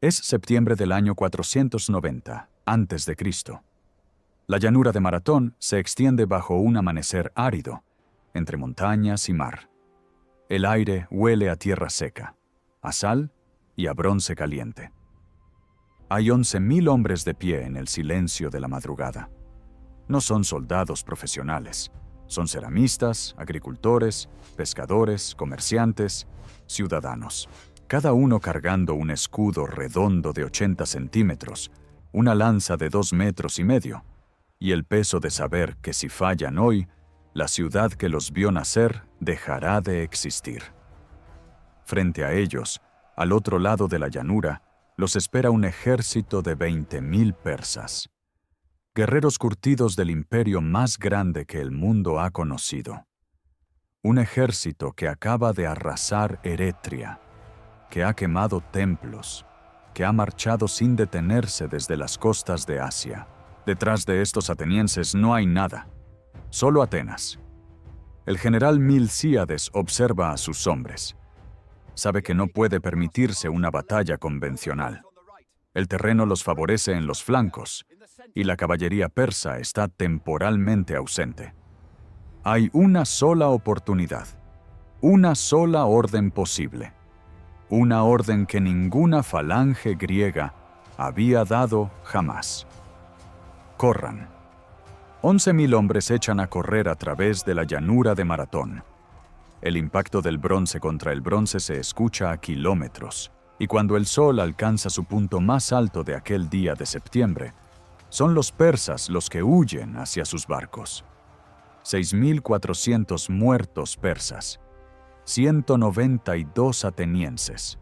Es septiembre del año 490, antes de Cristo. La llanura de Maratón se extiende bajo un amanecer árido, entre montañas y mar. El aire huele a tierra seca, a sal y a bronce caliente. Hay 11.000 hombres de pie en el silencio de la madrugada. No son soldados profesionales, son ceramistas, agricultores, pescadores, comerciantes, ciudadanos. Cada uno cargando un escudo redondo de 80 centímetros, una lanza de 2,5 metros, y el peso de saber que si fallan hoy, la ciudad que los vio nacer dejará de existir. Frente a ellos, al otro lado de la llanura, los espera un ejército de 20.000 persas. Guerreros curtidos del imperio más grande que el mundo ha conocido. Un ejército que acaba de arrasar Eretria, que ha quemado templos, que ha marchado sin detenerse desde las costas de Asia. Detrás de estos atenienses no hay nada, solo Atenas. El general Milcíades observa a sus hombres. Sabe que no puede permitirse una batalla convencional. El terreno los favorece en los flancos, y la caballería persa está temporalmente ausente. Hay una sola oportunidad, una sola orden posible. Una orden que ninguna falange griega había dado jamás. Corran. 11.000 hombres echan a correr a través de la llanura de Maratón. El impacto del bronce contra el bronce se escucha a kilómetros, y cuando el sol alcanza su punto más alto de aquel día de septiembre, son los persas los que huyen hacia sus barcos. 6.400 muertos persas. 192 atenienses.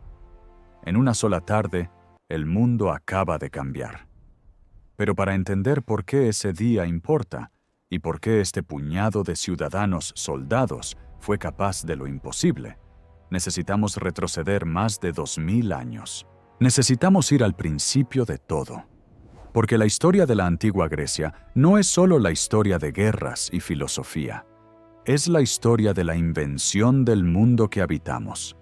En una sola tarde, el mundo acaba de cambiar. Pero para entender por qué ese día importa y por qué este puñado de ciudadanos soldados fue capaz de lo imposible, necesitamos retroceder más de 2.000 años. Necesitamos ir al principio de todo. Porque la historia de la antigua Grecia no es solo la historia de guerras y filosofía. Es la historia de la invención del mundo que habitamos.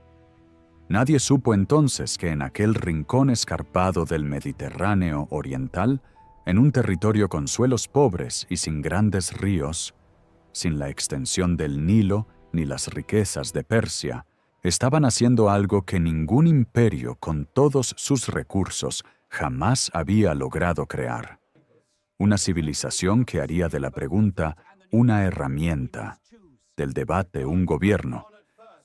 Nadie supo entonces que en aquel rincón escarpado del Mediterráneo oriental, en un territorio con suelos pobres y sin grandes ríos, sin la extensión del Nilo ni las riquezas de Persia, estaban haciendo algo que ningún imperio con todos sus recursos jamás había logrado crear. Una civilización que haría de la pregunta una herramienta, del debate un gobierno,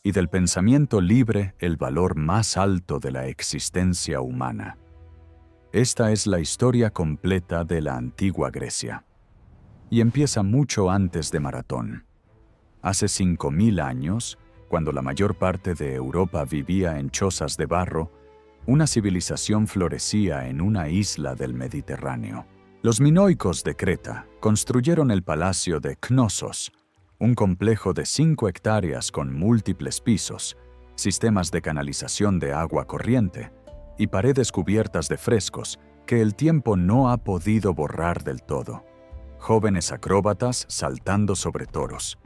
y del pensamiento libre el valor más alto de la existencia humana. Esta es la historia completa de la antigua Grecia. Y empieza mucho antes de Maratón. Hace 5.000 años, cuando la mayor parte de Europa vivía en chozas de barro, una civilización florecía en una isla del Mediterráneo. Los minoicos de Creta construyeron el palacio de Cnosos, un complejo de 5 hectáreas con múltiples pisos, sistemas de canalización de agua corriente y paredes cubiertas de frescos que el tiempo no ha podido borrar del todo. Jóvenes acróbatas saltando sobre toros.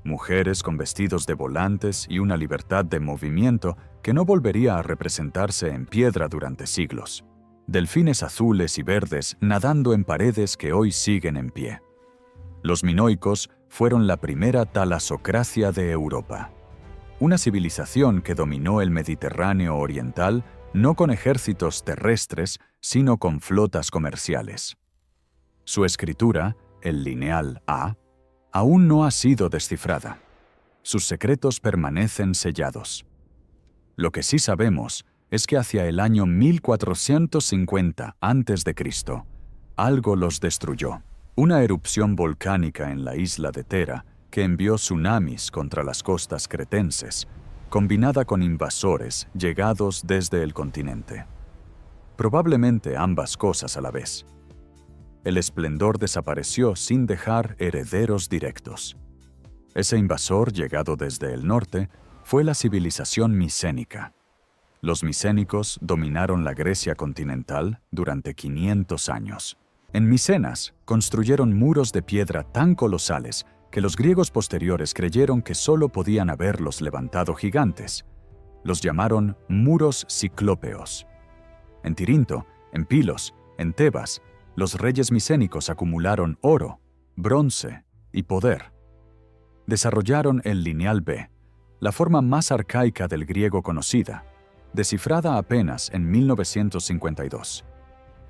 Mujeres con vestidos de volantes y una libertad de movimiento que no volvería a representarse en piedra durante siglos. Delfines azules y verdes nadando en paredes que hoy siguen en pie. Los minoicos fueron la primera talasocracia de Europa. Una civilización que dominó el Mediterráneo oriental no con ejércitos terrestres, sino con flotas comerciales. Su escritura, el lineal A, aún no ha sido descifrada. Sus secretos permanecen sellados. Lo que sí sabemos es que hacia el año 1450 a.C., algo los destruyó. Una erupción volcánica en la isla de Tera que envió tsunamis contra las costas cretenses, combinada con invasores llegados desde el continente. Probablemente ambas cosas a la vez. El esplendor desapareció sin dejar herederos directos. Ese invasor llegado desde el norte fue la civilización micénica. Los micénicos dominaron la Grecia continental durante 500 años. En Micenas construyeron muros de piedra tan colosales que los griegos posteriores creyeron que solo podían haberlos levantado gigantes. Los llamaron muros ciclópeos. En Tirinto, en Pilos, en Tebas, los reyes micénicos acumularon oro, bronce y poder. Desarrollaron el lineal B, la forma más arcaica del griego conocida, descifrada apenas en 1952.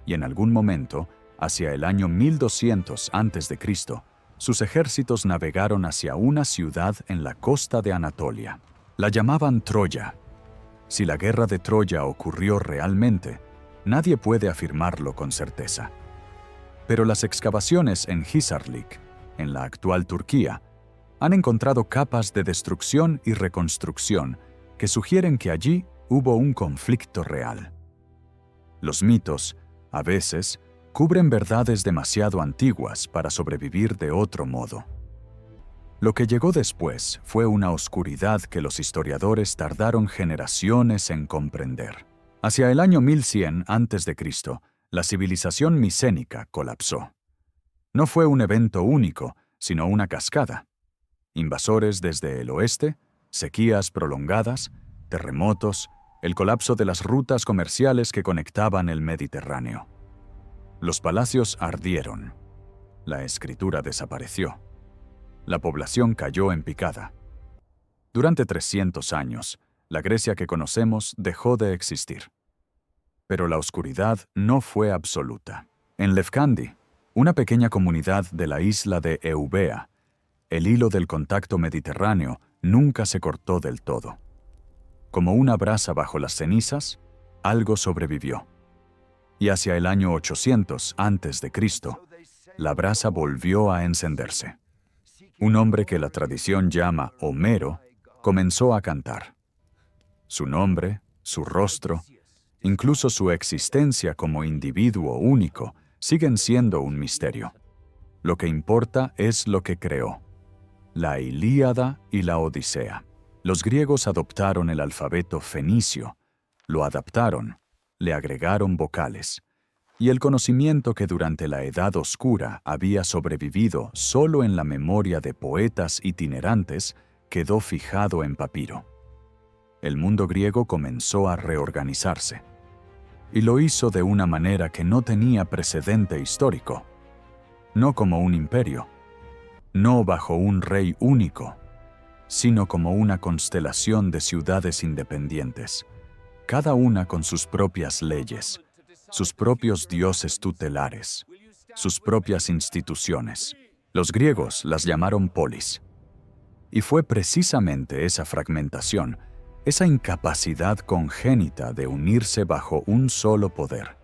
Y en algún momento, hacia el año 1200 a.C., sus ejércitos navegaron hacia una ciudad en la costa de Anatolia. La llamaban Troya. Si la guerra de Troya ocurrió realmente, nadie puede afirmarlo con certeza. Pero las excavaciones en Hisarlik, en la actual Turquía, han encontrado capas de destrucción y reconstrucción que sugieren que allí hubo un conflicto real. Los mitos, a veces, cubren verdades demasiado antiguas para sobrevivir de otro modo. Lo que llegó después fue una oscuridad que los historiadores tardaron generaciones en comprender. Hacia el año 1100 a.C., la civilización micénica colapsó. No fue un evento único, sino una cascada. Invasores desde el oeste, sequías prolongadas, terremotos, el colapso de las rutas comerciales que conectaban el Mediterráneo. Los palacios ardieron. La escritura desapareció. La población cayó en picada. Durante 300 años, la Grecia que conocemos dejó de existir. Pero la oscuridad no fue absoluta. En Lefkandi, una pequeña comunidad de la isla de Eubea, el hilo del contacto mediterráneo nunca se cortó del todo. Como una brasa bajo las cenizas, algo sobrevivió. Y hacia el año 800 a.C., la brasa volvió a encenderse. Un hombre que la tradición llama Homero comenzó a cantar. Su nombre, su rostro, incluso su existencia como individuo único, siguen siendo un misterio. Lo que importa es lo que creó: la Ilíada y la Odisea. Los griegos adoptaron el alfabeto fenicio, lo adaptaron, le agregaron vocales, y el conocimiento que durante la Edad Oscura había sobrevivido solo en la memoria de poetas itinerantes quedó fijado en papiro. El mundo griego comenzó a reorganizarse, y lo hizo de una manera que no tenía precedente histórico. No como un imperio, no bajo un rey único, sino como una constelación de ciudades independientes, cada una con sus propias leyes, sus propios dioses tutelares, sus propias instituciones. Los griegos las llamaron polis. Y fue precisamente esa fragmentación, esa incapacidad congénita de unirse bajo un solo poder,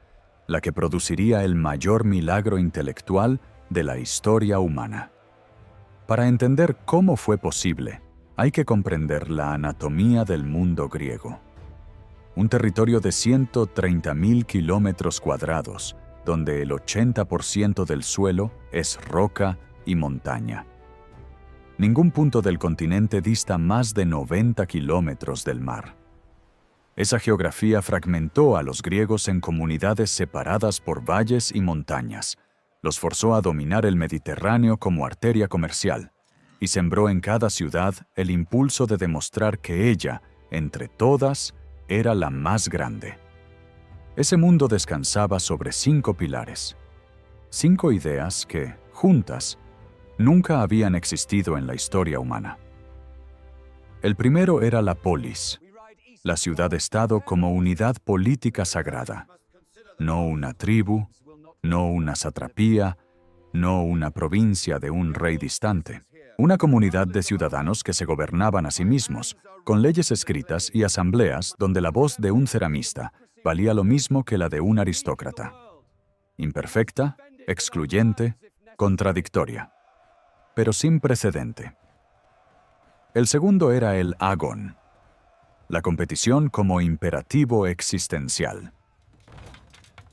la que produciría el mayor milagro intelectual de la historia humana. Para entender cómo fue posible, hay que comprender la anatomía del mundo griego. Un territorio de 130.000 kilómetros cuadrados, donde el 80% del suelo es roca y montaña. Ningún punto del continente dista más de 90 kilómetros del mar. Esa geografía fragmentó a los griegos en comunidades separadas por valles y montañas, los forzó a dominar el Mediterráneo como arteria comercial, y sembró en cada ciudad el impulso de demostrar que ella, entre todas, era la más grande. Ese mundo descansaba sobre 5 pilares, 5 ideas que, juntas, nunca habían existido en la historia humana. El primero era la polis, la ciudad-estado como unidad política sagrada, no una tribu, no una satrapía, no una provincia de un rey distante. Una comunidad de ciudadanos que se gobernaban a sí mismos, con leyes escritas y asambleas donde la voz de un ceramista valía lo mismo que la de un aristócrata. Imperfecta, excluyente, contradictoria, pero sin precedente. El segundo era el agón, la competición como imperativo existencial.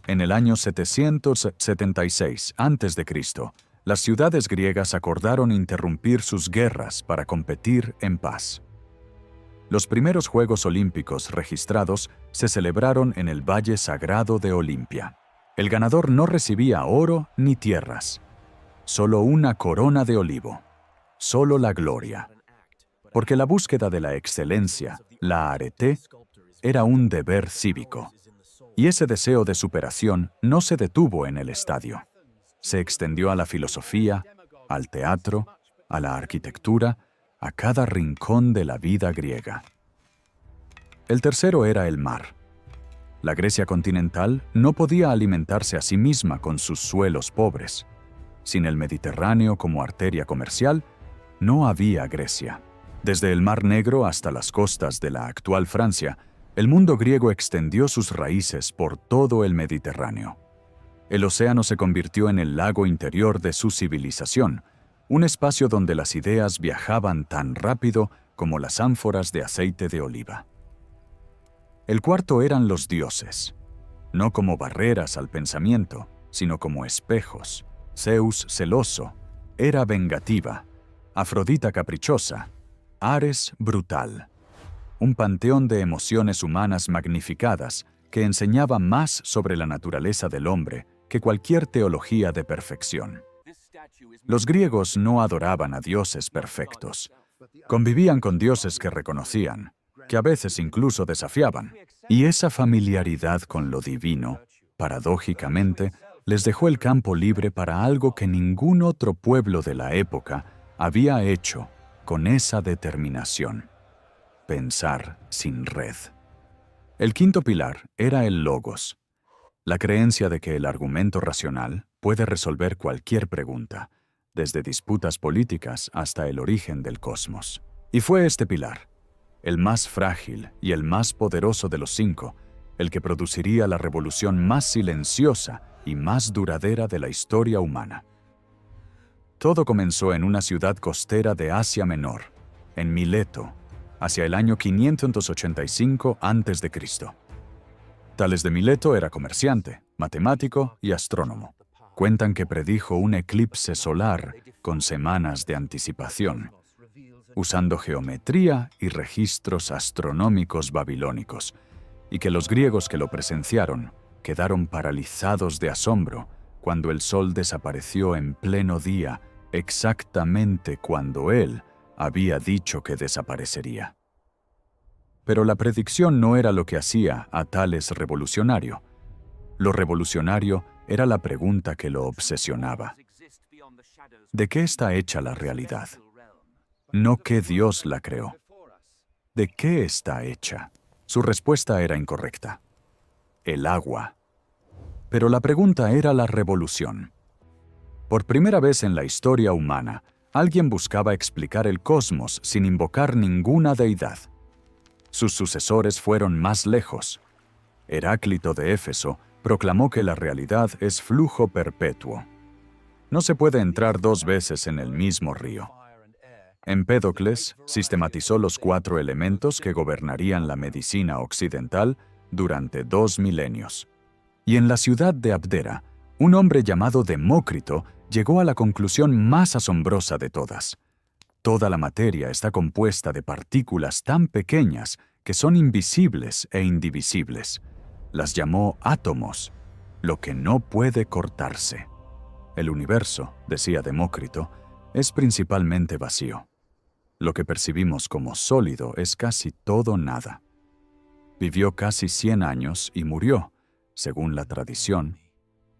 En el año 776 a.C., las ciudades griegas acordaron interrumpir sus guerras para competir en paz. Los primeros Juegos Olímpicos registrados se celebraron en el Valle Sagrado de Olimpia. El ganador no recibía oro ni tierras, solo una corona de olivo, solo la gloria. Porque la búsqueda de la excelencia, la arete, era un deber cívico. Y ese deseo de superación no se detuvo en el estadio. Se extendió a la filosofía, al teatro, a la arquitectura, a cada rincón de la vida griega. El tercero era el mar. La Grecia continental no podía alimentarse a sí misma con sus suelos pobres. Sin el Mediterráneo como arteria comercial, no había Grecia. Desde el Mar Negro hasta las costas de la actual Francia, el mundo griego extendió sus raíces por todo el Mediterráneo. El océano se convirtió en el lago interior de su civilización, un espacio donde las ideas viajaban tan rápido como las ánforas de aceite de oliva. El cuarto eran los dioses, no como barreras al pensamiento, sino como espejos. Zeus celoso, Hera vengativa, Afrodita caprichosa, Ares brutal. Un panteón de emociones humanas magnificadas que enseñaba más sobre la naturaleza del hombre que cualquier teología de perfección. Los griegos no adoraban a dioses perfectos. Convivían con dioses que reconocían, que a veces incluso desafiaban. Y esa familiaridad con lo divino, paradójicamente, les dejó el campo libre para algo que ningún otro pueblo de la época había hecho con esa determinación: pensar sin red. El quinto pilar era el logos, la creencia de que el argumento racional puede resolver cualquier pregunta, desde disputas políticas hasta el origen del cosmos. Y fue este pilar, el más frágil y el más poderoso de los 5, el que produciría la revolución más silenciosa y más duradera de la historia humana. Todo comenzó en una ciudad costera de Asia Menor, en Mileto, hacia el año 585 a.C. Tales de Mileto era comerciante, matemático y astrónomo. Cuentan que predijo un eclipse solar con semanas de anticipación, usando geometría y registros astronómicos babilónicos, y que los griegos que lo presenciaron quedaron paralizados de asombro cuando el sol desapareció en pleno día, exactamente cuando él había dicho que desaparecería. Pero la predicción no era lo que hacía a Tales revolucionario. Lo revolucionario era la pregunta que lo obsesionaba: ¿de qué está hecha la realidad? No qué Dios la creó. ¿De qué está hecha? Su respuesta era incorrecta: el agua. Pero la pregunta era la revolución. Por primera vez en la historia humana, alguien buscaba explicar el cosmos sin invocar ninguna deidad. Sus sucesores fueron más lejos. Heráclito de Éfeso proclamó que la realidad es flujo perpetuo. No se puede entrar 2 veces en el mismo río. Empédocles sistematizó los 4 elementos que gobernarían la medicina occidental durante 2 milenios. Y en la ciudad de Abdera, un hombre llamado Demócrito llegó a la conclusión más asombrosa de todas: toda la materia está compuesta de partículas tan pequeñas que son invisibles e indivisibles. Las llamó átomos, lo que no puede cortarse. El universo, decía Demócrito, es principalmente vacío. Lo que percibimos como sólido es casi todo nada. Vivió casi 100 años y murió, según la tradición,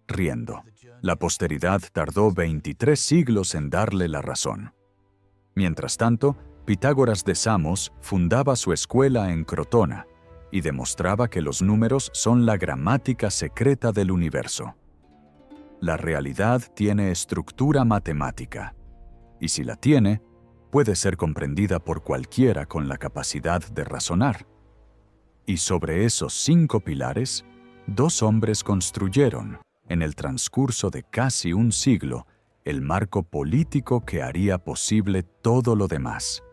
riendo. La posteridad tardó 23 siglos en darle la razón. Mientras tanto, Pitágoras de Samos fundaba su escuela en Crotona y demostraba que los números son la gramática secreta del universo. La realidad tiene estructura matemática, y si la tiene, puede ser comprendida por cualquiera con la capacidad de razonar. Y sobre esos 5 pilares, 2 hombres construyeron, en el transcurso de casi un siglo, el marco político que haría posible todo lo demás.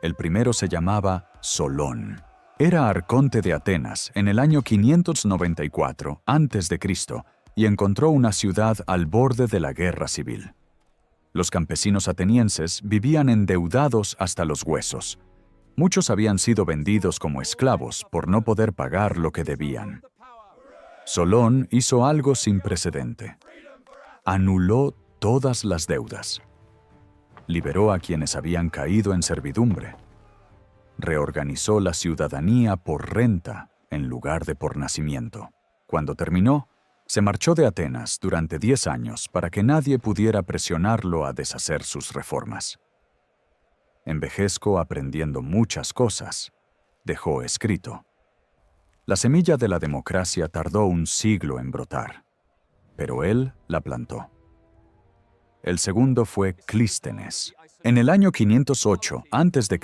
El primero se llamaba Solón. Era arconte de Atenas en el año 594 a.C. y encontró una ciudad al borde de la guerra civil. Los campesinos atenienses vivían endeudados hasta los huesos. Muchos habían sido vendidos como esclavos por no poder pagar lo que debían. Solón hizo algo sin precedente. Anuló todas las deudas. Liberó a quienes habían caído en servidumbre. Reorganizó la ciudadanía por renta en lugar de por nacimiento. Cuando terminó, se marchó de Atenas durante 10 años para que nadie pudiera presionarlo a deshacer sus reformas. Envejezco aprendiendo muchas cosas, dejó escrito. La semilla de la democracia tardó un siglo en brotar, pero él la plantó. El segundo fue Clístenes. En el año 508 a.C.,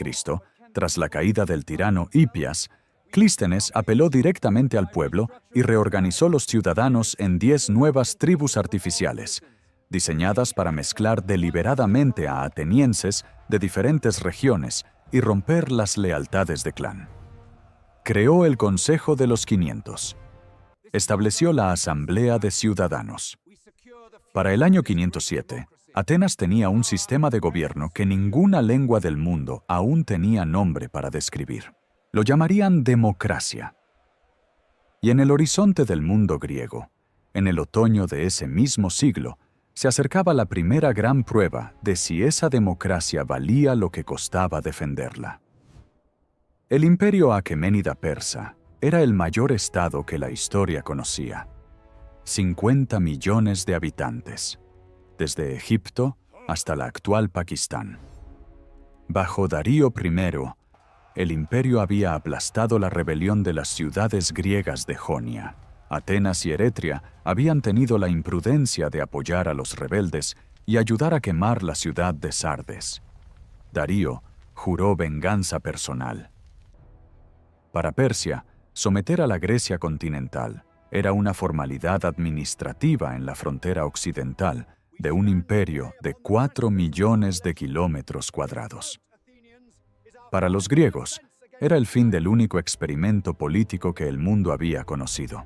tras la caída del tirano Hipias, Clístenes apeló directamente al pueblo y reorganizó los ciudadanos en 10 nuevas tribus artificiales, diseñadas para mezclar deliberadamente a atenienses de diferentes regiones y romper las lealtades de clan. Creó el Consejo de los 500. Estableció la Asamblea de Ciudadanos. Para el año 507, Atenas tenía un sistema de gobierno que ninguna lengua del mundo aún tenía nombre para describir. Lo llamarían democracia. Y en el horizonte del mundo griego, en el otoño de ese mismo siglo, se acercaba la primera gran prueba de si esa democracia valía lo que costaba defenderla. El imperio aqueménida persa era el mayor estado que la historia conocía. 50 millones de habitantes, desde Egipto hasta la actual Pakistán. Bajo Darío I, el imperio había aplastado la rebelión de las ciudades griegas de Jonia. Atenas y Eretria habían tenido la imprudencia de apoyar a los rebeldes y ayudar a quemar la ciudad de Sardes. Darío juró venganza personal. Para Persia, someter a la Grecia continental era una formalidad administrativa en la frontera occidental de un imperio de 4 millones de kilómetros cuadrados. Para los griegos, era el fin del único experimento político que el mundo había conocido.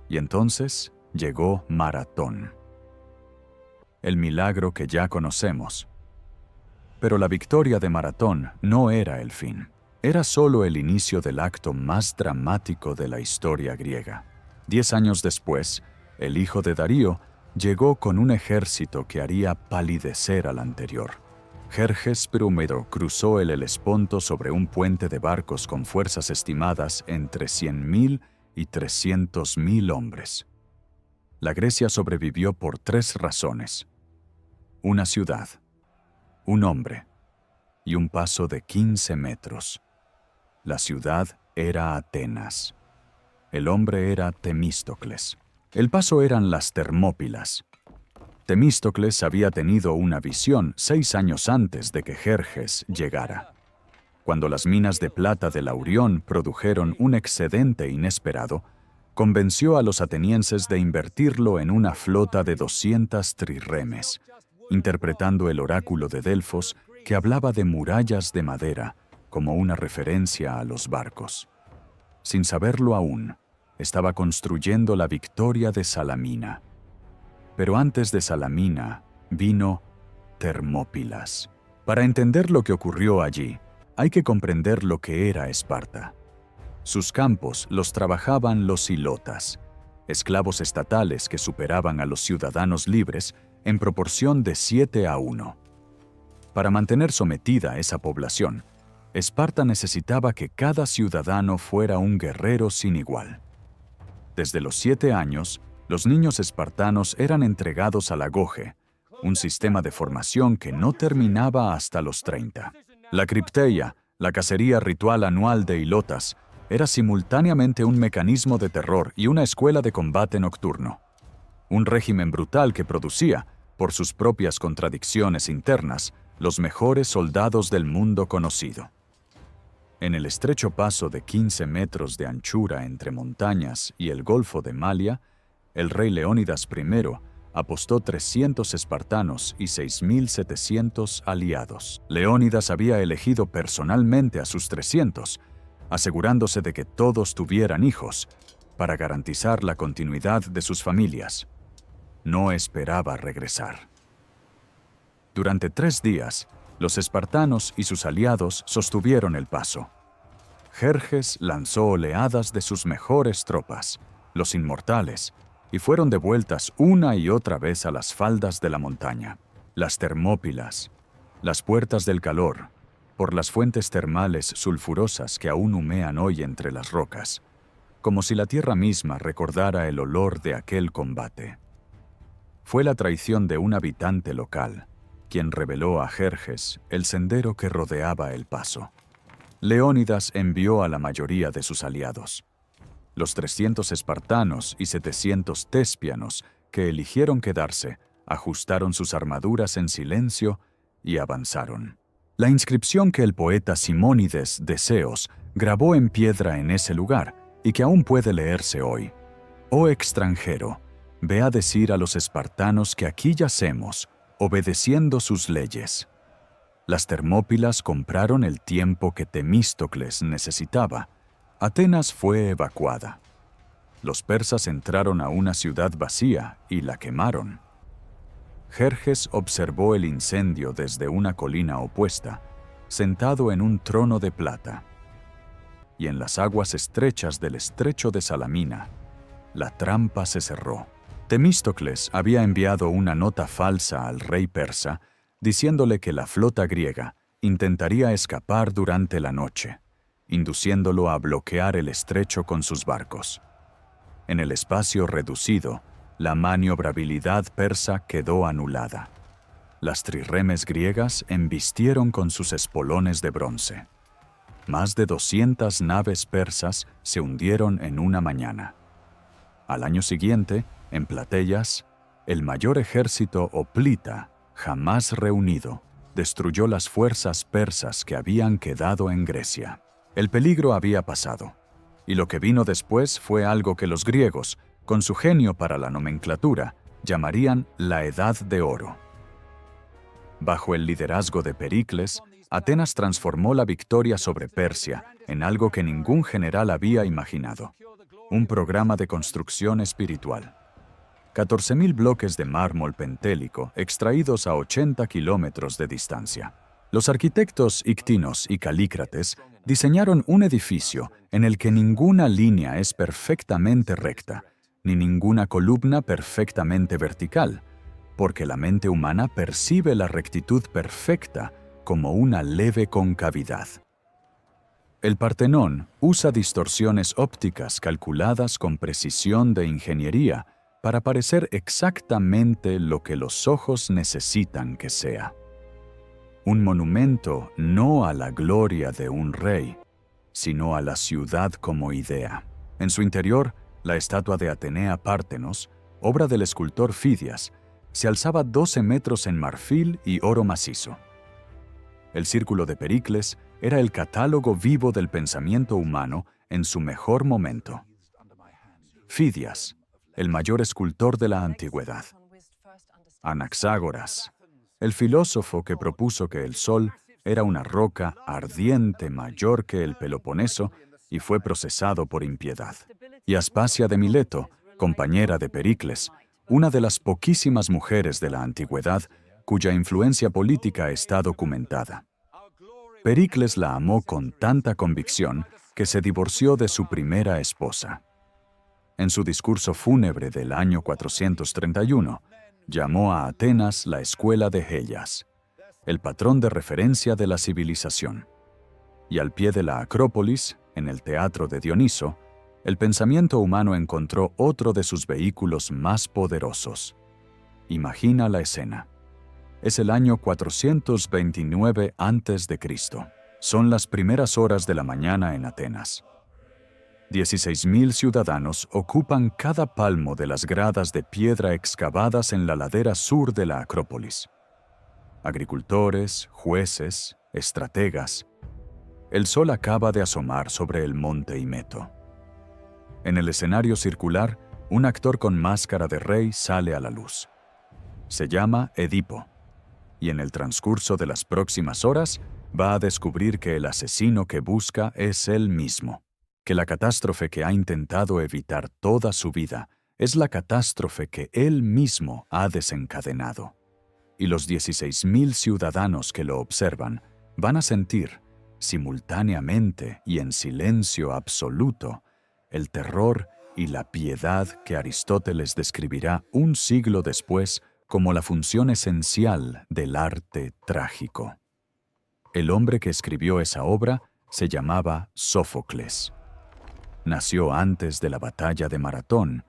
Y entonces llegó Maratón. El milagro que ya conocemos. Pero la victoria de Maratón no era el fin. Era solo el inicio del acto más dramático de la historia griega. 10 años después, el hijo de Darío llegó con un ejército que haría palidecer al anterior. Jerjes I cruzó el Helesponto sobre un puente de barcos con fuerzas estimadas entre 100.000 y 300.000 hombres. La Grecia sobrevivió por 3 razones: una ciudad, un hombre y un paso de 15 metros. La ciudad era Atenas. El hombre era Temístocles. El paso eran las Termópilas. Temístocles había tenido una visión 6 años antes de que Jerjes llegara. Cuando las minas de plata de Laurión produjeron un excedente inesperado, convenció a los atenienses de invertirlo en una flota de 200 trirremes, interpretando el oráculo de Delfos que hablaba de murallas de madera como una referencia a los barcos. Sin saberlo aún, estaba construyendo la victoria de Salamina. Pero antes de Salamina vino Termópilas. Para entender lo que ocurrió allí, hay que comprender lo que era Esparta. Sus campos los trabajaban los hilotas, esclavos estatales que superaban a los ciudadanos libres en proporción de 7-1. Para mantener sometida esa población, Esparta necesitaba que cada ciudadano fuera un guerrero sin igual. Desde los 7 años, los niños espartanos eran entregados al agoge, un sistema de formación que no terminaba hasta los 30. La cripteia, la cacería ritual anual de hilotas, era simultáneamente un mecanismo de terror y una escuela de combate nocturno. Un régimen brutal que producía, por sus propias contradicciones internas, los mejores soldados del mundo conocido. En el estrecho paso de 15 metros de anchura entre montañas y el Golfo de Malia, el rey Leónidas I apostó 300 espartanos y 6.700 aliados. Leónidas había elegido personalmente a sus 300, asegurándose de que todos tuvieran hijos, para garantizar la continuidad de sus familias. No esperaba regresar. Durante 3 días, los espartanos y sus aliados sostuvieron el paso. Jerjes lanzó oleadas de sus mejores tropas, los inmortales, y fueron devueltas una y otra vez a las faldas de la montaña, las Termópilas, las puertas del calor, por las fuentes termales sulfurosas que aún humean hoy entre las rocas. como si la tierra misma recordara el olor de aquel combate. Fue la traición de un habitante local, quien reveló a Jerjes el sendero que rodeaba el paso. Leónidas envió a la mayoría de sus aliados. Los 300 espartanos y 700 tespianos que eligieron quedarse ajustaron sus armaduras en silencio y avanzaron. La inscripción que el poeta Simónides de Ceos grabó en piedra en ese lugar y que aún puede leerse hoy. Oh extranjero, ve a decir a los espartanos que aquí yacemos, obedeciendo sus leyes. Las Termópilas compraron el tiempo que Temístocles necesitaba. Atenas fue evacuada. Los persas entraron a una ciudad vacía y la quemaron. Jerjes observó el incendio desde una colina opuesta, sentado en un trono de plata. Y en las aguas estrechas del estrecho de Salamina, la trampa se cerró. Temístocles había enviado una nota falsa al rey persa, diciéndole que la flota griega intentaría escapar durante la noche, induciéndolo a bloquear el estrecho con sus barcos. En el espacio reducido, la maniobrabilidad persa quedó anulada. Las trirremes griegas embistieron con sus espolones de bronce. Más de 200 naves persas se hundieron en una mañana. Al año siguiente, en Plateyas, el mayor ejército hoplita jamás reunido destruyó las fuerzas persas que habían quedado en Grecia. El peligro había pasado, y lo que vino después fue algo que los griegos, con su genio para la nomenclatura, llamarían la Edad de Oro. Bajo el liderazgo de Pericles, Atenas transformó la victoria sobre Persia en algo que ningún general había imaginado: un programa de construcción espiritual. 14.000 bloques de mármol pentélico extraídos a 80 kilómetros de distancia. Los arquitectos ictinos y Calícrates diseñaron un edificio en el que ninguna línea es perfectamente recta, ni ninguna columna perfectamente vertical, porque la mente humana percibe la rectitud perfecta como una leve concavidad. El Partenón usa distorsiones ópticas calculadas con precisión de ingeniería para parecer exactamente lo que los ojos necesitan que sea. Un monumento no a la gloria de un rey, sino a la ciudad como idea. En su interior, la estatua de Atenea Pártenos, obra del escultor Fidias, se alzaba 12 metros en marfil y oro macizo. El Círculo de Pericles era el catálogo vivo del pensamiento humano en su mejor momento. Fidias, el mayor escultor de la antigüedad. Anaxágoras, el filósofo que propuso que el Sol era una roca ardiente mayor que el Peloponeso y fue procesado por impiedad. Y Aspasia de Mileto, compañera de Pericles, una de las poquísimas mujeres de la antigüedad cuya influencia política está documentada. Pericles la amó con tanta convicción que se divorció de su primera esposa. En su discurso fúnebre del año 431, llamó a Atenas la escuela de Hellas, el patrón de referencia de la civilización. Y al pie de la Acrópolis, en el teatro de Dioniso, el pensamiento humano encontró otro de sus vehículos más poderosos. Imagina la escena. Es el año 429 a.C. Son las primeras horas de la mañana en Atenas. 16.000 ciudadanos ocupan cada palmo de las gradas de piedra excavadas en la ladera sur de la Acrópolis. Agricultores, jueces, estrategas. El sol acaba de asomar sobre el monte Himeto. En el escenario circular, un actor con máscara de rey sale a la luz. Se llama Edipo, y en el transcurso de las próximas horas va a descubrir que el asesino que busca es él mismo, que la catástrofe que ha intentado evitar toda su vida es la catástrofe que él mismo ha desencadenado. Y los 16.000 ciudadanos que lo observan van a sentir, simultáneamente y en silencio absoluto, el terror y la piedad que Aristóteles describirá un siglo después como la función esencial del arte trágico. El hombre que escribió esa obra se llamaba Sófocles. nació antes de la batalla de Maratón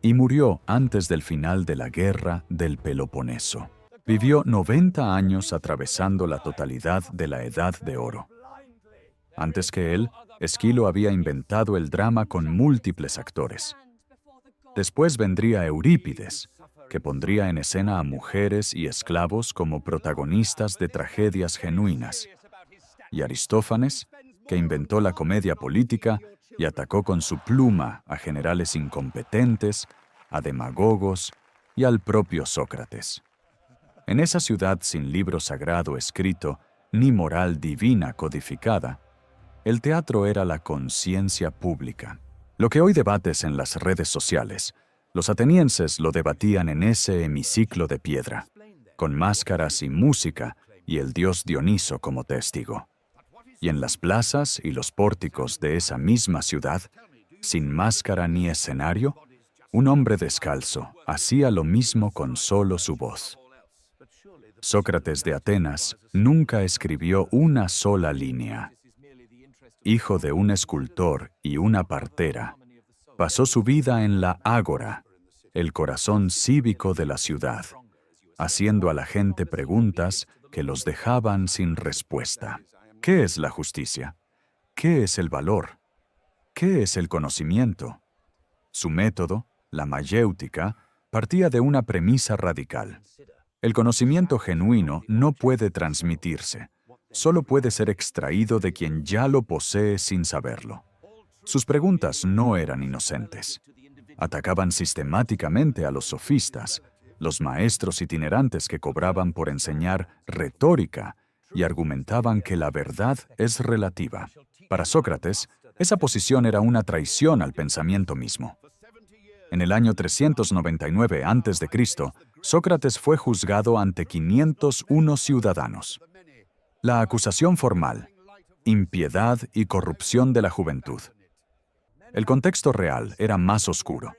y murió antes del final de la guerra del Peloponeso. Vivió 90 años atravesando la totalidad de la Edad de Oro. Antes que él, Esquilo había inventado el drama con múltiples actores. Después vendría Eurípides, que pondría en escena a mujeres y esclavos como protagonistas de tragedias genuinas, y Aristófanes, que inventó la comedia política y atacó con su pluma a generales incompetentes, a demagogos y al propio Sócrates. En esa ciudad sin libro sagrado escrito, ni moral divina codificada, el teatro era la conciencia pública. Lo que hoy debates en las redes sociales, los atenienses lo debatían en ese hemiciclo de piedra, con máscaras y música y el dios Dioniso como testigo. Y en las plazas y los pórticos de esa misma ciudad, sin máscara ni escenario, un hombre descalzo hacía lo mismo con solo su voz. Sócrates de Atenas nunca escribió una sola línea. Hijo de un escultor y una partera, pasó su vida en la ágora, el corazón cívico de la ciudad, haciendo a la gente preguntas que los dejaban sin respuesta. ¿Qué es la justicia? ¿Qué es el valor? ¿Qué es el conocimiento? Su método, la mayéutica, partía de una premisa radical. El conocimiento genuino no puede transmitirse, solo puede ser extraído de quien ya lo posee sin saberlo. Sus preguntas no eran inocentes. Atacaban sistemáticamente a los sofistas, los maestros itinerantes que cobraban por enseñar retórica y argumentaban que la verdad es relativa. Para Sócrates, esa posición era una traición al pensamiento mismo. En el año 399 a.C., Sócrates fue juzgado ante 501 ciudadanos. La acusación formal: impiedad y corrupción de la juventud. El contexto real era más oscuro.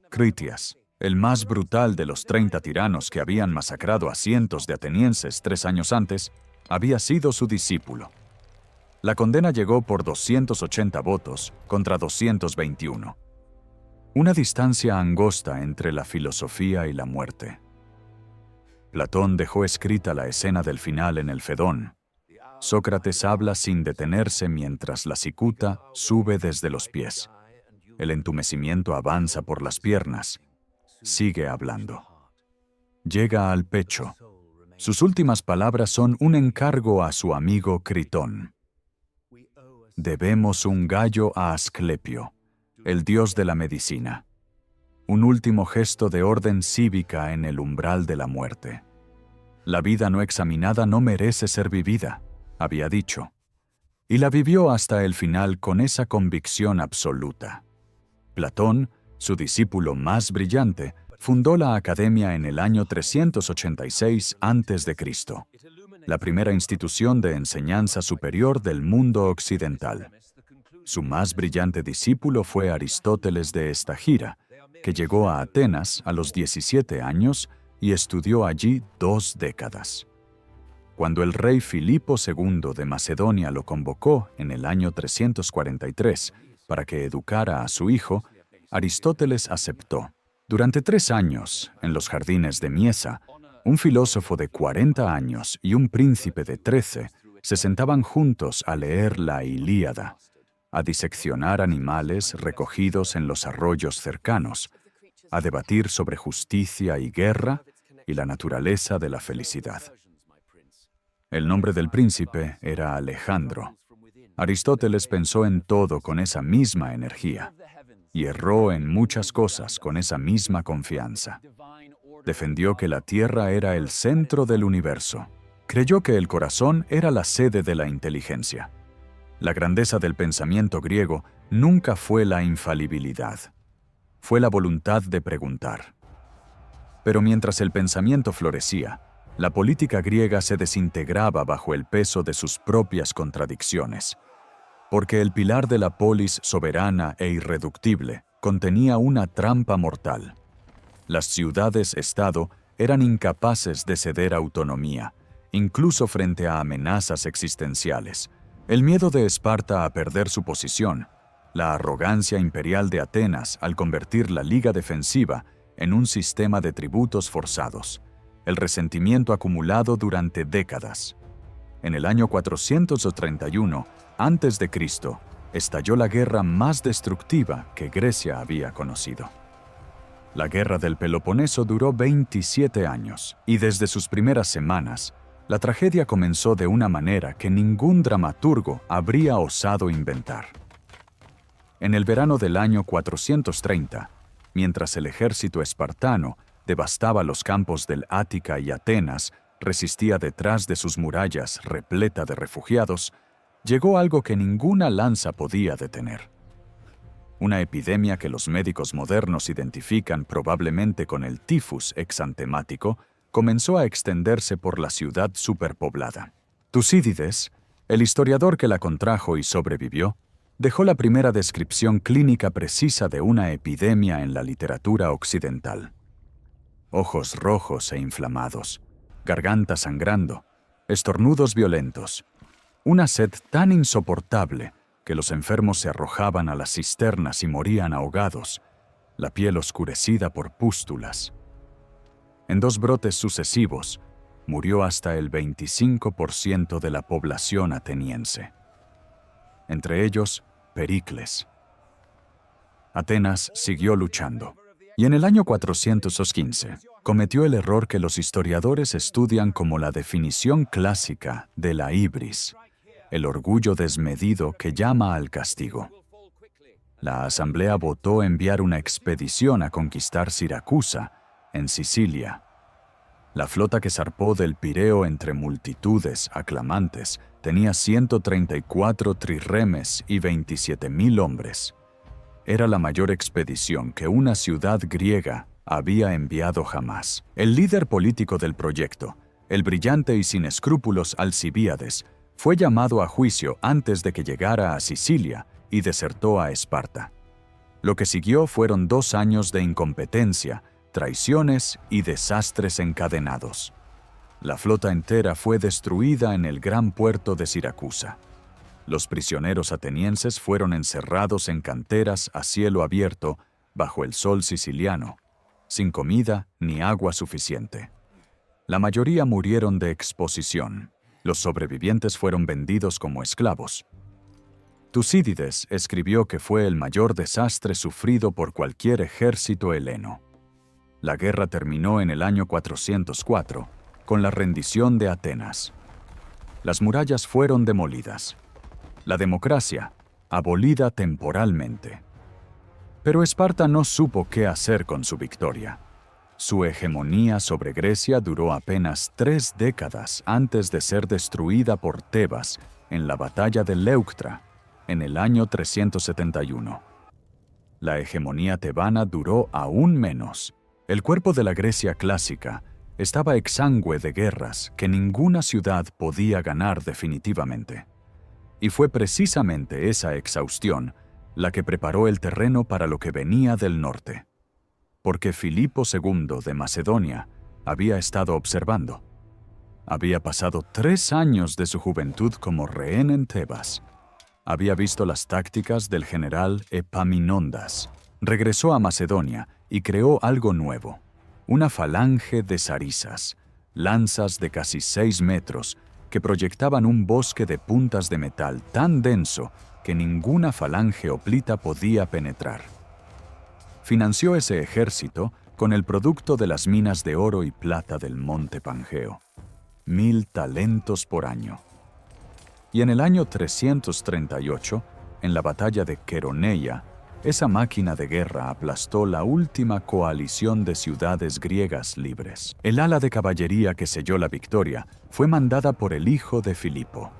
Critias, el más brutal de los 30 tiranos que habían masacrado a cientos de atenienses 3 años antes, había sido su discípulo. La condena llegó por 280 votos contra 221. Una distancia angosta entre la filosofía y la muerte. Platón dejó escrita la escena del final en el Fedón. Sócrates habla sin detenerse mientras la cicuta sube desde los pies. El entumecimiento avanza por las piernas. Sigue hablando. Llega al pecho. Sus últimas palabras son un encargo a su amigo Critón. Debemos un gallo a Asclepio, el dios de la medicina. Un último gesto de orden cívica en el umbral de la muerte. La vida no examinada no merece ser vivida, había dicho. Y la vivió hasta el final con esa convicción absoluta. Platón, su discípulo más brillante, fundó la Academia en el año 386 a.C., la primera institución de enseñanza superior del mundo occidental. Su más brillante discípulo fue Aristóteles de Estagira, que llegó a Atenas a los 17 años y estudió allí 2 décadas. Cuando el rey Filipo II de Macedonia lo convocó en el año 343 para que educara a su hijo, Aristóteles aceptó. Durante 3 años, en los jardines de Miesa, un filósofo de 40 años y un príncipe de 13 se sentaban juntos a leer la Ilíada, a diseccionar animales recogidos en los arroyos cercanos, a debatir sobre justicia y guerra y la naturaleza de la felicidad. El nombre del príncipe era Alejandro. Aristóteles pensó en todo con esa misma energía y erró en muchas cosas con esa misma confianza. Defendió que la Tierra era el centro del universo. Creyó que el corazón era la sede de la inteligencia. La grandeza del pensamiento griego nunca fue la infalibilidad. Fue la voluntad de preguntar. Pero mientras el pensamiento florecía, la política griega se desintegraba bajo el peso de sus propias contradicciones, porque el pilar de la polis soberana e irreductible contenía una trampa mortal. Las ciudades-estado eran incapaces de ceder autonomía, incluso frente a amenazas existenciales. El miedo de Esparta a perder su posición, la arrogancia imperial de Atenas al convertir la liga defensiva en un sistema de tributos forzados, el resentimiento acumulado durante décadas. En el año 431 a.C., estalló la guerra más destructiva que Grecia había conocido. La guerra del Peloponeso duró 27 años, y desde sus primeras semanas, la tragedia comenzó de una manera que ningún dramaturgo habría osado inventar. En el verano del año 430, mientras el ejército espartano devastaba los campos del Ática y Atenas, resistía detrás de sus murallas repleta de refugiados, llegó algo que ninguna lanza podía detener. Una epidemia que los médicos modernos identifican probablemente con el tifus exantemático, comenzó a extenderse por la ciudad superpoblada. Tucídides, el historiador que la contrajo y sobrevivió, dejó la primera descripción clínica precisa de una epidemia en la literatura occidental. Ojos rojos e inflamados, garganta sangrando, estornudos violentos, una sed tan insoportable que los enfermos se arrojaban a las cisternas y morían ahogados, la piel oscurecida por pústulas. En 2 brotes sucesivos, murió hasta el 25% de la población ateniense. Entre ellos, Pericles. Atenas siguió luchando, y en el año 415 cometió el error que los historiadores estudian como la definición clásica de la ibris, el orgullo desmedido que llama al castigo. La asamblea votó enviar una expedición a conquistar Siracusa, en Sicilia. La flota que zarpó del Pireo entre multitudes aclamantes tenía 134 trirremes y 27,000 hombres. Era la mayor expedición que una ciudad griega había enviado jamás. El líder político del proyecto, el brillante y sin escrúpulos Alcibíades, fue llamado a juicio antes de que llegara a Sicilia y desertó a Esparta. Lo que siguió fueron 2 años de incompetencia, traiciones y desastres encadenados. La flota entera fue destruida en el gran puerto de Siracusa. Los prisioneros atenienses fueron encerrados en canteras a cielo abierto bajo el sol siciliano, sin comida ni agua suficiente. La mayoría murieron de exposición. Los sobrevivientes fueron vendidos como esclavos. Tucídides escribió que fue el mayor desastre sufrido por cualquier ejército heleno. La guerra terminó en el año 404, con la rendición de Atenas. Las murallas fueron demolidas. La democracia, abolida temporalmente. Pero Esparta no supo qué hacer con su victoria. Su hegemonía sobre Grecia duró apenas 3 décadas antes de ser destruida por Tebas en la batalla de Leuctra, en el año 371. La hegemonía tebana duró aún menos. El cuerpo de la Grecia clásica estaba exangüe de guerras que ninguna ciudad podía ganar definitivamente. Y fue precisamente esa exhaustión la que preparó el terreno para lo que venía del norte. Porque Filipo II de Macedonia había estado observando. Había pasado 3 años de su juventud como rehén en Tebas. Había visto las tácticas del general Epaminondas. Regresó a Macedonia y creó algo nuevo, una falange de zarisas, lanzas de casi 6 metros que proyectaban un bosque de puntas de metal tan denso que ninguna falange hoplita podía penetrar. Financió ese ejército con el producto de las minas de oro y plata del monte Pangeo, 1,000 talentos por año. Y en el año 338, en la batalla de Queroneia, esa máquina de guerra aplastó la última coalición de ciudades griegas libres. El ala de caballería que selló la victoria fue mandada por el hijo de Filipo,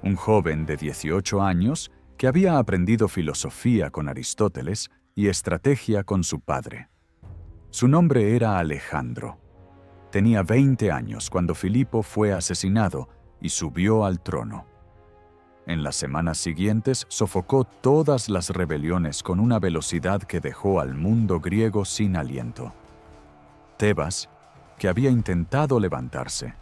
un joven de 18 años que había aprendido filosofía con Aristóteles y estrategia con su padre. Su nombre era Alejandro. Tenía 20 años cuando Filipo fue asesinado y subió al trono. En las semanas siguientes sofocó todas las rebeliones con una velocidad que dejó al mundo griego sin aliento. Tebas, que había intentado levantarse,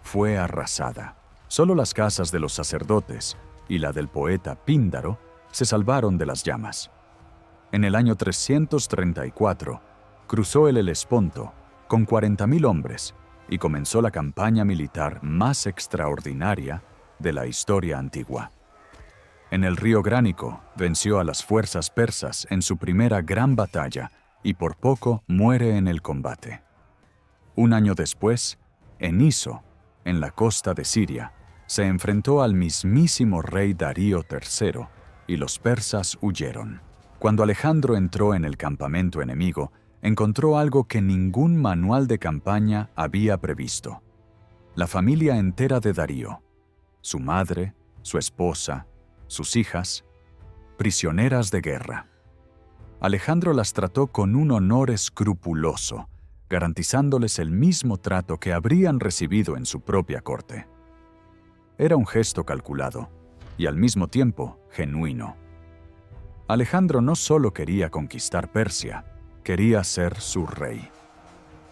fue arrasada. Solo las casas de los sacerdotes y la del poeta Píndaro se salvaron de las llamas. En el año 334, cruzó el Helesponto con 40.000 hombres y comenzó la campaña militar más extraordinaria de la historia antigua. En el río Gránico venció a las fuerzas persas en su primera gran batalla y por poco muere en el combate. Un año después, en Iso, en la costa de Siria, se enfrentó al mismísimo rey Darío III y los persas huyeron. Cuando Alejandro entró en el campamento enemigo, encontró algo que ningún manual de campaña había previsto. La familia entera de Darío, su madre, su esposa, sus hijas, prisioneras de guerra. Alejandro las trató con un honor escrupuloso, garantizándoles el mismo trato que habrían recibido en su propia corte. Era un gesto calculado y al mismo tiempo genuino. Alejandro no solo quería conquistar Persia, quería ser su rey.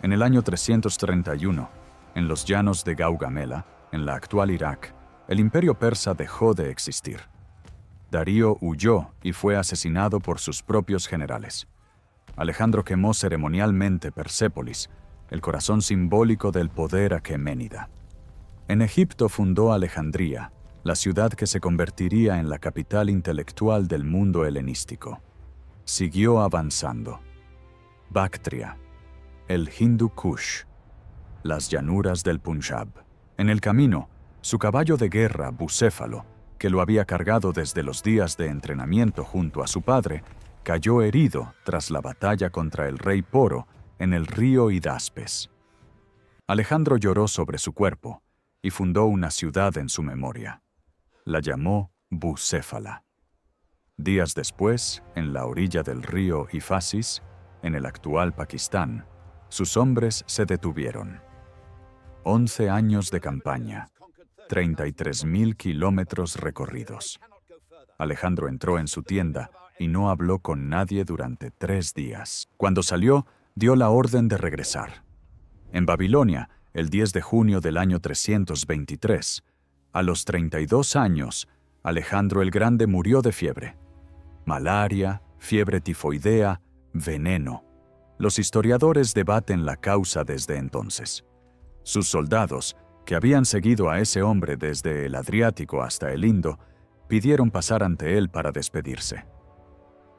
En el año 331, en los llanos de Gaugamela, en la actual Irak, el imperio persa dejó de existir. Darío huyó y fue asesinado por sus propios generales. Alejandro quemó ceremonialmente Persépolis, el corazón simbólico del poder aqueménida. En Egipto fundó Alejandría, la ciudad que se convertiría en la capital intelectual del mundo helenístico. Siguió avanzando. Bactria, el Hindu Kush, las llanuras del Punjab. En el camino, su caballo de guerra, Bucéfalo, que lo había cargado desde los días de entrenamiento junto a su padre, cayó herido tras la batalla contra el rey Poro en el río Hidaspes. Alejandro lloró sobre su cuerpo y fundó una ciudad en su memoria. La llamó Bucéfala. Días después, en la orilla del río Ifasis, en el actual Pakistán, sus hombres se detuvieron. 11 años de campaña, 33.000 kilómetros recorridos. Alejandro entró en su tienda y no habló con nadie durante 3 días. Cuando salió, dio la orden de regresar. En Babilonia, el 10 de junio del año 323, a los 32 años, Alejandro el Grande murió de fiebre. Malaria, fiebre tifoidea, veneno. Los historiadores debaten la causa desde entonces. Sus soldados, que habían seguido a ese hombre desde el Adriático hasta el Indo, pidieron pasar ante él para despedirse.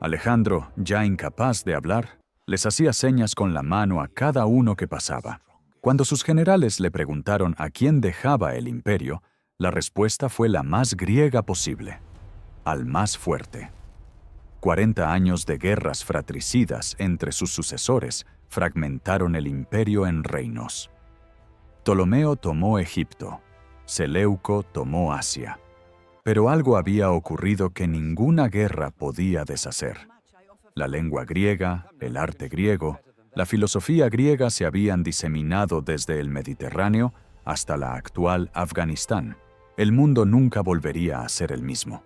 Alejandro, ya incapaz de hablar, les hacía señas con la mano a cada uno que pasaba. Cuando sus generales le preguntaron a quién dejaba el imperio, la respuesta fue la más griega posible: al más fuerte. 40 años de guerras fratricidas entre sus sucesores fragmentaron el imperio en reinos. Ptolomeo tomó Egipto, Seleuco tomó Asia. Pero algo había ocurrido que ninguna guerra podía deshacer. La lengua griega, el arte griego, la filosofía griega se habían diseminado desde el Mediterráneo hasta la actual Afganistán. El mundo nunca volvería a ser el mismo.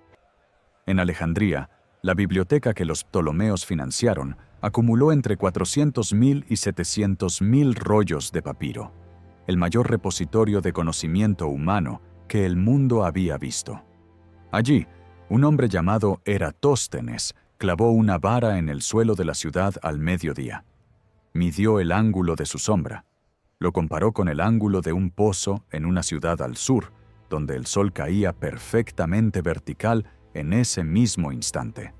En Alejandría, la biblioteca que los Ptolomeos financiaron acumuló entre 400.000 y 700.000 rollos de papiro, el mayor repositorio de conocimiento humano que el mundo había visto. Allí, un hombre llamado Eratóstenes clavó una vara en el suelo de la ciudad al mediodía. Midió el ángulo de su sombra. Lo comparó con el ángulo de un pozo en una ciudad al sur, donde el sol caía perfectamente vertical en ese mismo instante.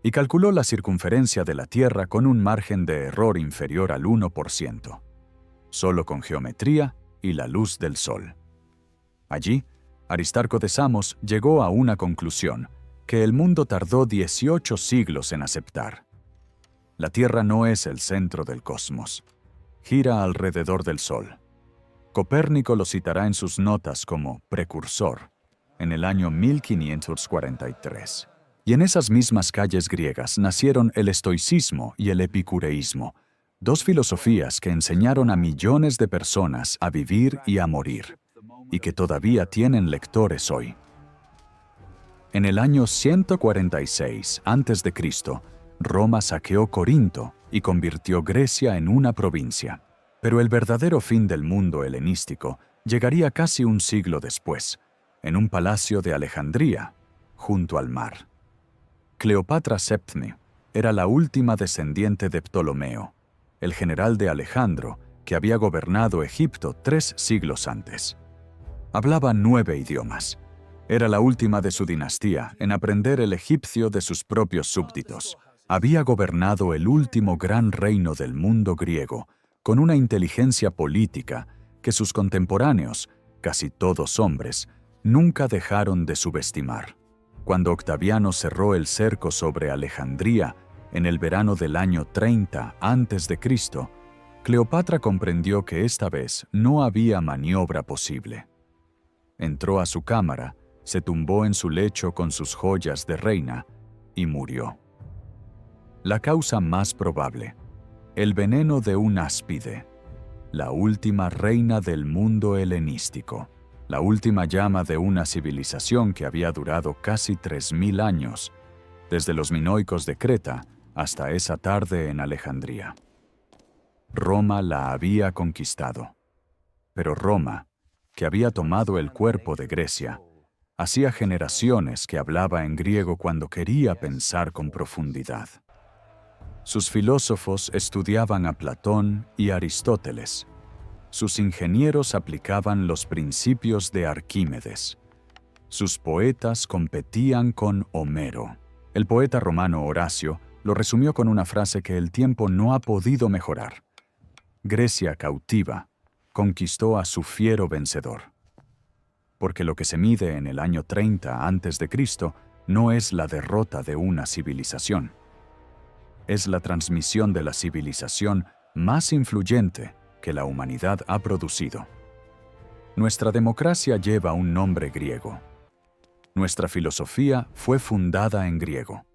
Y calculó la circunferencia de la Tierra con un margen de error inferior al 1%, solo con geometría y la luz del sol. Allí, Aristarco de Samos llegó a una conclusión que el mundo tardó 18 siglos en aceptar. La Tierra no es el centro del cosmos. Gira alrededor del Sol. Copérnico lo citará en sus notas como precursor, en el año 1543. Y en esas mismas calles griegas nacieron el estoicismo y el epicureísmo, dos filosofías que enseñaron a millones de personas a vivir y a morir, y que todavía tienen lectores hoy. En el año 146 a.C., Roma saqueó Corinto y convirtió Grecia en una provincia. Pero el verdadero fin del mundo helenístico llegaría casi un siglo después, en un palacio de Alejandría, junto al mar. Cleopatra Septime era la última descendiente de Ptolomeo, el general de Alejandro, que había gobernado Egipto 3 siglos antes. Hablaba 9 idiomas. Era la última de su dinastía en aprender el egipcio de sus propios súbditos. Había gobernado el último gran reino del mundo griego, con una inteligencia política que sus contemporáneos, casi todos hombres, nunca dejaron de subestimar. Cuando Octaviano cerró el cerco sobre Alejandría en el verano del año 30 a.C., Cleopatra comprendió que esta vez no había maniobra posible. Entró a su cámara, se tumbó en su lecho con sus joyas de reina y murió. La causa más probable: el veneno de un áspide, la última reina del mundo helenístico, la última llama de una civilización que había durado casi 3000 años, desde los minoicos de Creta hasta esa tarde en Alejandría. Roma la había conquistado. Pero Roma, que había tomado el cuerpo de Grecia, hacía generaciones que hablaba en griego cuando quería pensar con profundidad. Sus filósofos estudiaban a Platón y Aristóteles. Sus ingenieros aplicaban los principios de Arquímedes. Sus poetas competían con Homero. El poeta romano Horacio lo resumió con una frase que el tiempo no ha podido mejorar: Grecia cautiva conquistó a su fiero vencedor. Porque lo que se mide en el año 30 a.C. no es la derrota de una civilización. Es la transmisión de la civilización más influyente que la humanidad ha producido. Nuestra democracia lleva un nombre griego. Nuestra filosofía fue fundada en griego.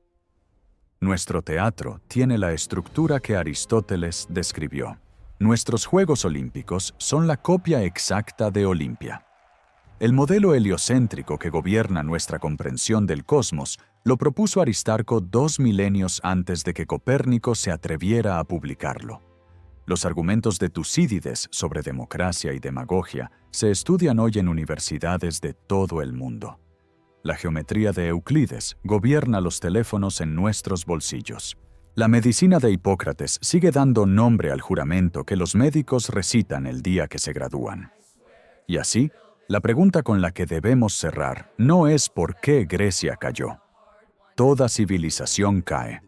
Nuestro teatro tiene la estructura que Aristóteles describió. Nuestros Juegos Olímpicos son la copia exacta de Olimpia. El modelo heliocéntrico que gobierna nuestra comprensión del cosmos lo propuso Aristarco 2 milenios antes de que Copérnico se atreviera a publicarlo. Los argumentos de Tucídides sobre democracia y demagogia se estudian hoy en universidades de todo el mundo. La geometría de Euclides gobierna los teléfonos en nuestros bolsillos. La medicina de Hipócrates sigue dando nombre al juramento que los médicos recitan el día que se gradúan. Y así, la pregunta con la que debemos cerrar no es ¿por qué Grecia cayó? Toda civilización cae.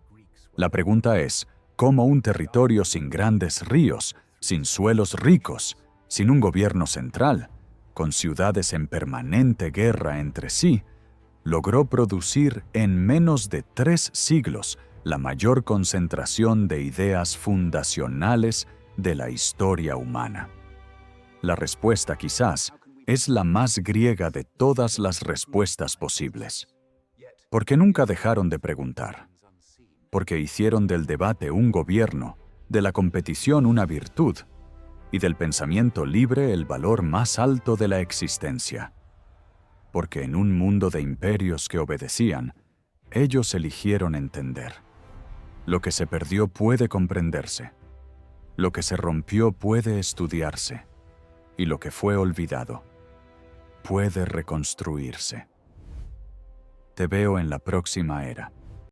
La pregunta es ¿cómo un territorio sin grandes ríos, sin suelos ricos, sin un gobierno central, con ciudades en permanente guerra entre sí, logró producir en menos de 3 siglos la mayor concentración de ideas fundacionales de la historia humana? La respuesta quizás es la más griega de todas las respuestas posibles. Porque nunca dejaron de preguntar. Porque hicieron del debate un gobierno, de la competición una virtud, y del pensamiento libre el valor más alto de la existencia. Porque en un mundo de imperios que obedecían, ellos eligieron entender. Lo que se perdió puede comprenderse. Lo que se rompió puede estudiarse. Y lo que fue olvidado puede reconstruirse. Te veo en la próxima era.